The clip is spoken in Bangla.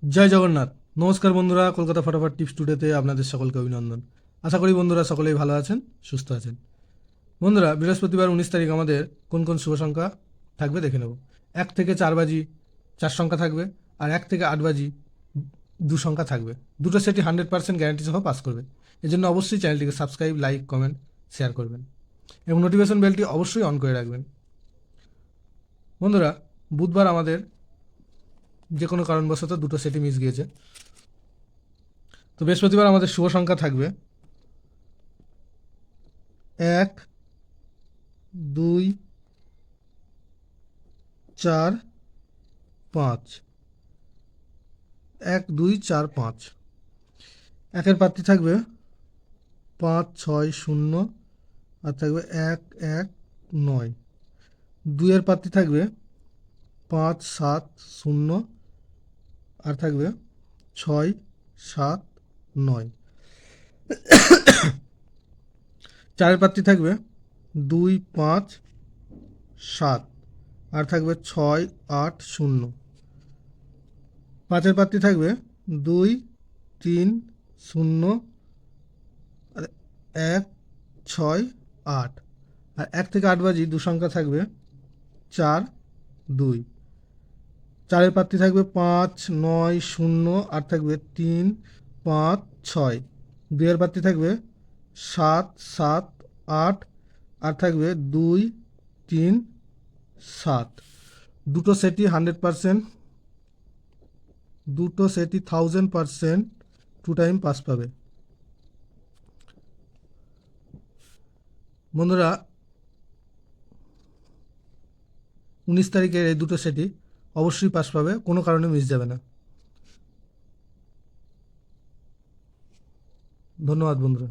জয় জগন্নাথ। নমস্কার বন্ধুরা, কলকাতা ফটাফট টিপস টুডেতে আপনাদের সকলকে অভিনন্দন। আশা করি বন্ধুরা সকলেই ভালো আছেন, সুস্থ আছেন। বন্ধুরা, বৃহস্পতিবার 19 তারিখ আমাদের কোন কোন শুভ সংখ্যা থাকবে দেখে নেব। 1 থেকে 4 বাজি 4 সংখ্যা থাকবে, আর 1 থেকে 8 বাজি 2 সংখ্যা থাকবে। দুটো সেটই 100% গ্যারান্টি সহ পাস করবে। এজন্য অবশ্যই চ্যানেলটিকে সাবস্ক্রাইব, লাইক, কমেন্ট, শেয়ার করবেন এবং নোটিফিকেশন বেলটি অবশ্যই অন করে রাখবেন। বন্ধুরা, বুধবার আমাদের যে কোনো কারণবশত দুটো সেটই মিস গিয়েছে। তো বৃহস্পতিবার আমাদের শুভ সংখ্যা থাকবে 1, 2, 4, 5। 1, 2, 4, 5। একের প্রার্থী থাকবে 5, 6, 0, আর থাকবে 1, 1, 9। দুইয়ের প্রার্থী থাকবে 5, 7, 0, আর থাকবে 6, 7, 9। চারের প্রার্থী থাকবে 2, 5, 7, আর থাকবে 6, 8, 0। পাঁচের প্রার্থী থাকবে 2, 3, 0, আর 1, 6, 8। আর 1 থেকে 8 বাজি 2 সংখ্যা থাকবে 4, 2। চারের প্রার্থী থাকবে 5, 9, 0, আর থাকবে 3, 5, 6। দুইয়ের প্রার্থী থাকবে 7, 7, 8, আর থাকবে 2, 3, 7। দুটো সেটই 100%, দুটো সেটই 1000% 2 টাইম পাস পাবে। বন্ধুরা, 19 তারিখের এই দুটো সেটই অবশ্যই পাস পাবে, কোনো কারণে মিস যাবে না। ধন্যবাদ বন্ধুরা।